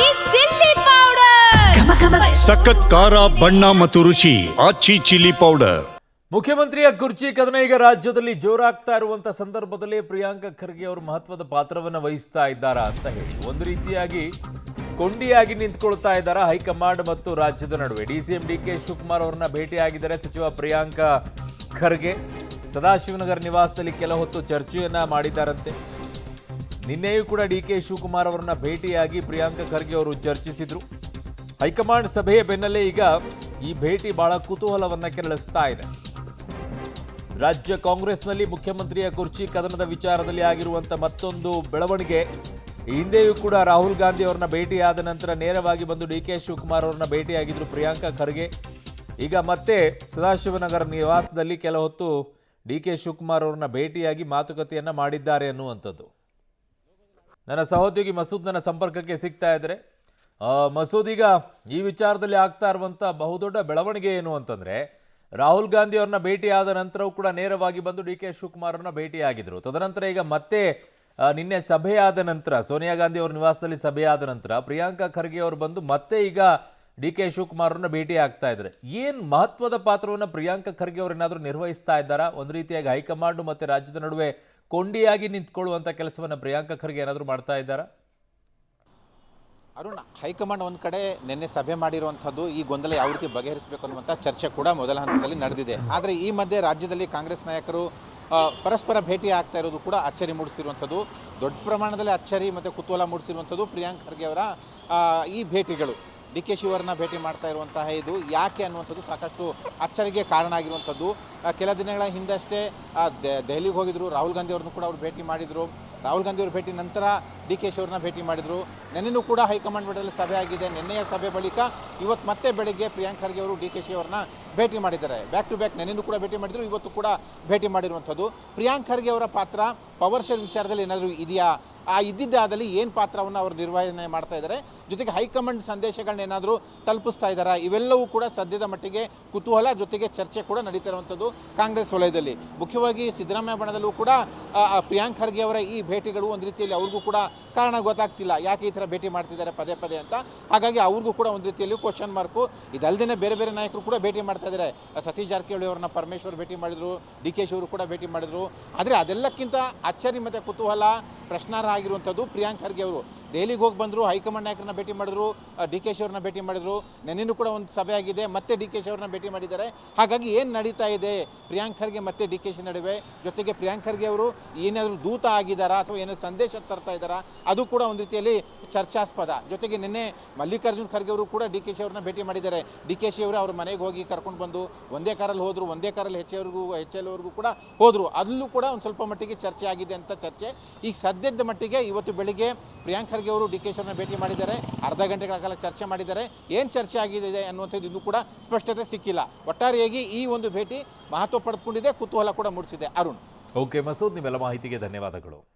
ಆಚಿ chilli powder ಸಖತ್ ಖಾರ ಬಣ್ಣ ಮತ್ತು ರುಚಿ ಆಚಿ ಚಿಲ್ಲಿ ಪೌಡರ್. ಮುಖ್ಯಮಂತ್ರಿಯ ಕುರ್ಚಿ ಕದನ ಈಗ ರಾಜ್ಯದಲ್ಲಿ ಜೋರಾಗ್ತಾ ಇರುವಂತ ಸಂದರ್ಭದಲ್ಲಿ ಪ್ರಿಯಾಂಕ ಖರ್ಗೆ ಅವರು ಮಹತ್ವದ ಪಾತ್ರವನ್ನು ವಹಿಸ್ತಾ ಇದ್ದಾರಾ ಅಂತ ಹೇಳಿ ಒಂದು ರೀತಿಯಾಗಿ ಕೊಂಡಿಯಾಗಿ ನಿಂತ್ಕೊಳ್ತಾ ಇದ್ದಾರೆ ಹೈಕಮಾಂಡ್ ಮತ್ತು ರಾಜ್ಯದ ನಡುವೆ. ಡಿಸಿಎಂ ಡಿಕೆ ಶಿವಕುಮಾರ್ ಅವರನ್ನ ಭೇಟಿಯಾಗಿದ್ದಾರೆ ಸಚಿವ ಪ್ರಿಯಾಂಕ ಖರ್ಗೆ. ಸದಾಶಿವನಗರ ನಿವಾಸದಲ್ಲಿ ಕೆಲ ಹೊತ್ತು ಚರ್ಚೆಯನ್ನ ಮಾಡಿದ್ದಾರಂತೆ. ನಿನ್ನೆಯೂ ಕೂಡ ಡಿಕೆ ಶಿವಕುಮಾರ್ ಅವರನ್ನ ಭೇಟಿಯಾಗಿ ಪ್ರಿಯಾಂಕ ಖರ್ಗೆ ಅವರು ಚರ್ಚಿಸಿದ್ರು. ಹೈಕಮಾಂಡ್ ಸಭೆಯ ಬೆನ್ನಲ್ಲೇ ಈಗ ಈ ಭೇಟಿ ಬಹಳ ಕುತೂಹಲವನ್ನ ಕೆರಳಿಸ್ತಾ ಇದೆ. ರಾಜ್ಯ ಕಾಂಗ್ರೆಸ್ನಲ್ಲಿ ಮುಖ್ಯಮಂತ್ರಿಯ ಕುರ್ಚಿ ಕದನದ ವಿಚಾರದಲ್ಲಿ ಆಗಿರುವಂತ ಮತ್ತೊಂದು ಬೆಳವಣಿಗೆ. ಈ ಹಿಂದೆಯೂ ಕೂಡ ರಾಹುಲ್ ಗಾಂಧಿ ಅವರನ್ನ ಭೇಟಿಯಾದ ನಂತರ ನೇರವಾಗಿ ಬಂದು ಡಿಕೆ ಶಿವಕುಮಾರ್ ಅವರನ್ನ ಭೇಟಿಯಾಗಿದ್ರು ಪ್ರಿಯಾಂಕ ಖರ್ಗೆ. ಈಗ ಮತ್ತೆ ಸದಾಶಿವನಗರ ನಿವಾಸದಲ್ಲಿ ಕೆಲ ಹೊತ್ತು ಡಿಕೆ ಶಿವಕುಮಾರ್ ಅವರನ್ನ ಭೇಟಿಯಾಗಿ ಮಾತುಕತೆಯನ್ನ ಮಾಡಿದ್ದಾರೆ ಅನ್ನುವಂಥದ್ದು. ನನ್ನ ಸಹೋದ್ಯೋಗಿ ಮಸೂದ್ ನನ್ನ ಸಂಪರ್ಕಕ್ಕೆ ಸಿಗ್ತಾ ಇದ್ದಾರೆ. ಮಸೂದ್, ಈಗ ಈ ವಿಚಾರದಲ್ಲಿ ಆಗ್ತಾ ಇರುವಂಥ ಬಹುದೊಡ್ಡ ಬೆಳವಣಿಗೆ ಏನು ಅಂತಂದರೆ, ರಾಹುಲ್ ಗಾಂಧಿ ಅವ್ರನ್ನ ಭೇಟಿಯಾದ ನಂತರವೂ ಕೂಡ ನೇರವಾಗಿ ಬಂದು ಡಿ ಕೆ ಶಿವಕುಮಾರ್ ಅವ್ರನ್ನ ಭೇಟಿಯಾಗಿದ್ರು. ತದನಂತರ ಈಗ ಮತ್ತೆ ನಿನ್ನೆ ಸಭೆಯಾದ ನಂತರ, ಸೋನಿಯಾ ಗಾಂಧಿ ಅವ್ರ ನಿವಾಸದಲ್ಲಿ ಸಭೆಯಾದ ನಂತರ ಪ್ರಿಯಾಂಕ ಖರ್ಗೆ ಅವರು ಬಂದು ಮತ್ತೆ ಈಗ ಡಿ ಕೆ ಶಿವಕುಮಾರ್ ಅವ್ರನ್ನ ಭೇಟಿ ಆಗ್ತಾ ಇದ್ದಾರೆ. ಏನು ಮಹತ್ವದ ಪಾತ್ರವನ್ನು ಪ್ರಿಯಾಂಕ ಖರ್ಗೆ ಅವರು ಏನಾದರೂ ನಿರ್ವಹಿಸ್ತಾ ಇದ್ದಾರಾ? ಒಂದು ರೀತಿಯಾಗಿ ಹೈಕಮಾಂಡ್ ಮತ್ತು ರಾಜ್ಯದ ನಡುವೆ ಕೊಂಡಿಯಾಗಿ ನಿಂತ್ಕೊಳ್ಳುವಂಥ ಕೆಲಸವನ್ನು ಪ್ರಿಯಾಂಕ ಖರ್ಗೆ ಏನಾದರೂ ಮಾಡ್ತಾ ಇದ್ದಾರಾ? ಅರುಣ್, ಹೈಕಮಾಂಡ್ ಒಂದು ಕಡೆ ನಿನ್ನೆ ಸಭೆ ಮಾಡಿರುವಂಥದ್ದು ಈ ಗೊಂದಲ ಯಾವ ರೀತಿ ಬಗೆಹರಿಸಬೇಕು ಅನ್ನುವಂಥ ಚರ್ಚೆ ಕೂಡ ಮೊದಲ ಹಂತದಲ್ಲಿ ನಡೆದಿದೆ. ಆದರೆ ಈ ಮಧ್ಯೆ ರಾಜ್ಯದಲ್ಲಿ ಕಾಂಗ್ರೆಸ್ ನಾಯಕರು ಪರಸ್ಪರ ಭೇಟಿ ಆಗ್ತಾ ಇರೋದು ಕೂಡ ಅಚ್ಚರಿ ಮೂಡಿಸ್ತಿರುವಂಥದ್ದು, ದೊಡ್ಡ ಪ್ರಮಾಣದಲ್ಲಿ ಅಚ್ಚರಿ ಮತ್ತು ಕುತೂಹಲ ಮೂಡಿಸಿರುವಂಥದ್ದು ಪ್ರಿಯಾಂಕ್ ಖರ್ಗೆ ಅವರ ಈ ಭೇಟಿಗಳು. ಡಿ ಕೆ ಶಿವರನ್ನ ಭೇಟಿ ಮಾಡ್ತಾ ಇರುವಂತಹ ಇದು ಯಾಕೆ ಅನ್ನುವಂಥದ್ದು ಸಾಕಷ್ಟು ಅಚ್ಚರಿಗೆ ಕಾರಣ ಆಗಿರುವಂಥದ್ದು. ಕೆಲ ದಿನಗಳ ಹಿಂದಷ್ಟೇ ದೆಹಲಿಗೆ ಹೋಗಿದ್ರು, ರಾಹುಲ್ ಗಾಂಧಿ ಅವ್ರನ್ನೂ ಕೂಡ ಅವರು ಭೇಟಿ ಮಾಡಿದರು. ರಾಹುಲ್ ಗಾಂಧಿ ಅವ್ರ ಭೇಟಿ ನಂತರ ಡಿ ಕೆ ಶಿವರನ್ನ ಭೇಟಿ ಮಾಡಿದರು. ನಿನ್ನೆನೂ ಕೂಡ ಹೈಕಮಾಂಡ್ ಮಟ್ಟದಲ್ಲಿ ಸಭೆ ಆಗಿದೆ. ನಿನ್ನೆಯ ಸಭೆ ಬಳಿಕ ಇವತ್ತು ಮತ್ತೆ ಬೆಳಗ್ಗೆ ಪ್ರಿಯಾಂಕ್ ಖರ್ಗೆ ಅವರು ಡಿ ಕೆ ಶಿವರನ್ನ ಭೇಟಿ ಮಾಡಿದ್ದಾರೆ. ಬ್ಯಾಕ್ ಟು ಬ್ಯಾಕ್ ನಿನ್ನೆನೂ ಕೂಡ ಭೇಟಿ ಮಾಡಿದರು, ಇವತ್ತು ಕೂಡ ಭೇಟಿ ಮಾಡಿರುವಂಥದ್ದು. ಪ್ರಿಯಾಂಕ್ ಖರ್ಗೆ ಅವರ ಪಾತ್ರ ಪವರ್ ಶೇರ್ ವಿಚಾರದಲ್ಲಿ ಏನಾದರೂ ಇದೆಯಾ, ಇದ್ದಿದ್ದಾದಲ್ಲಿ ಏನು ಪಾತ್ರವನ್ನು ಅವರು ನಿರ್ವಹಣೆ ಮಾಡ್ತಾ ಇದ್ದಾರೆ, ಜೊತೆಗೆ ಹೈಕಮಾಂಡ್ ಸಂದೇಶಗಳನ್ನ ಏನಾದರೂ ತಲುಪಿಸ್ತಾ ಇದ್ದಾರಾ, ಇವೆಲ್ಲವೂ ಕೂಡ ಸದ್ಯದ ಮಟ್ಟಿಗೆ ಕುತೂಹಲ ಜೊತೆಗೆ ಚರ್ಚೆ ಕೂಡ ನಡೀತಾ ಇರುವಂಥದ್ದು ಕಾಂಗ್ರೆಸ್ ವಲಯದಲ್ಲಿ. ಮುಖ್ಯವಾಗಿ ಸಿದ್ದರಾಮಯ್ಯ ಬಣದಲ್ಲೂ ಕೂಡ ಪ್ರಿಯಾಂಕ್ ಖರ್ಗೆ ಅವರ ಈ ಭೇಟಿಗಳು ಒಂದು ರೀತಿಯಲ್ಲಿ ಅವ್ರಿಗೂ ಕೂಡ ಕಾರಣ ಗೊತ್ತಾಗ್ತಿಲ್ಲ, ಯಾಕೆ ಈ ಥರ ಭೇಟಿ ಮಾಡ್ತಿದ್ದಾರೆ ಪದೇ ಪದೇ ಅಂತ. ಹಾಗಾಗಿ ಅವ್ರಿಗೂ ಕೂಡ ಒಂದು ರೀತಿಯಲ್ಲಿ ಕ್ವಶನ್ ಮಾರ್ಕು. ಇದಲ್ಲದೆ ಬೇರೆ ಬೇರೆ ನಾಯಕರು ಕೂಡ ಭೇಟಿ ಮಾಡ್ತಾ ಇದ್ದಾರೆ. ಸತೀಶ್ ಜಾರಕಿಹೊಳಿ ಅವ್ರನ್ನ ಪರಮೇಶ್ವರ್ ಭೇಟಿ ಮಾಡಿದರು, ಡಿ ಕೆ ಶಿವರು ಕೂಡ ಭೇಟಿ ಮಾಡಿದರು. ಆದರೆ ಅದೆಲ್ಲಕ್ಕಿಂತ ಅಚ್ಚರಿ ಮತ್ತು ಕುತೂಹಲ ಪ್ರಶ್ನಾರ್ಹ ಆಗಿರುವಂಥದ್ದು ಪ್ರಿಯಾಂಕ್ ಖರ್ಗೆ ಅವರು ದೆಹಲಿಗೆ ಹೋಗಿ ಬಂದರು, ಹೈಕಮಾಂಡ್ ನಾಯಕರನ್ನ ಭೇಟಿ ಮಾಡಿದ್ರು, ಡಿ ಕೆ ಶಿವರನ್ನ ಭೇಟಿ ಮಾಡಿದ್ರು. ನೆನ್ನೆನೂ ಕೂಡ ಒಂದು ಸಭೆ ಆಗಿದೆ, ಮತ್ತೆ ಡಿ ಕೆ ಶಿವರನ್ನ ಭೇಟಿ ಮಾಡಿದ್ದಾರೆ. ಹಾಗಾಗಿ ಏನು ನಡೀತಾ ಇದೆ ಪ್ರಿಯಾಂಕ್ ಖರ್ಗೆ ಮತ್ತು ಡಿ ಕೆ ಶಿ ನಡುವೆ, ಜೊತೆಗೆ ಪ್ರಿಯಾಂಕ್ ಖರ್ಗೆ ಅವರು ಏನಾದರೂ ದೂತ ಆಗಿದ್ದಾರಾ ಅಥವಾ ಏನಾದರೂ ಸಂದೇಶ ತರ್ತಾ ಇದ್ದಾರಾ, ಅದು ಕೂಡ ಒಂದು ರೀತಿಯಲ್ಲಿ ಚರ್ಚಾಸ್ಪದ. ಜೊತೆಗೆ ನಿನ್ನೆ ಮಲ್ಲಿಕಾರ್ಜುನ್ ಖರ್ಗೆ ಅವರು ಕೂಡ ಡಿ ಕೆ ಶಿ ಅವ್ರನ್ನ ಭೇಟಿ ಮಾಡಿದ್ದಾರೆ. ಡಿ ಕೆ ಶಿ ಅವರು ಅವ್ರ ಮನೆಗೆ ಹೋಗಿ ಕರ್ಕೊಂಡು ಬಂದು ಒಂದೇ ಕಾರಲ್ಲಿ ಹೋದರು, ಒಂದೇ ಕಾರಲ್ಲಿ ಎಚ್ ಎಲ್ ವರೆಗೂ ಕೂಡ ಹೋದರು. ಅಲ್ಲೂ ಕೂಡ ಒಂದು ಸ್ವಲ್ಪ ಮಟ್ಟಿಗೆ ಚರ್ಚೆ ಆಗಿದೆ ಅಂತ ಚರ್ಚೆ. ಈಗ ಸದ್ಯದ ಮಟ್ಟಿಗೆ ಇವತ್ತು ಬೆಳಿಗ್ಗೆ ಪ್ರಿಯಾಂಕ್ ಖರ್ಗೆ ಅವರು ಡಿ ಕೆ ಶಿವರನ್ನ ಭೇಟಿ ಮಾಡಿದ್ದಾರೆ, ಅರ್ಧ ಗಂಟೆಗಳ ಕಾಲ ಚರ್ಚೆ ಮಾಡಿದ್ದಾರೆ. ಏನು ಚರ್ಚೆ ಆಗಿದೆ ಅನ್ನುವಂಥದ್ದು ಇನ್ನೂ ಕೂಡ ಸ್ಪಷ್ಟತೆ ಸಿಕ್ಕಿಲ್ಲ. ಒಟ್ಟಾರೆಯಾಗಿ ಈ ಒಂದು ಭೇಟಿ ಮಹತ್ವ ಪಡೆದುಕೊಂಡಿದೆ, ಕುತೂಹಲ ಕೂಡ ಮೂಡಿಸಿದೆ. ಅರುಣ್. ಓಕೆ ಮಸೂದ್, ನಿಮ್ಮೆಲ್ಲ ಮಾಹಿತಿಗೆ ಧನ್ಯವಾದಗಳು.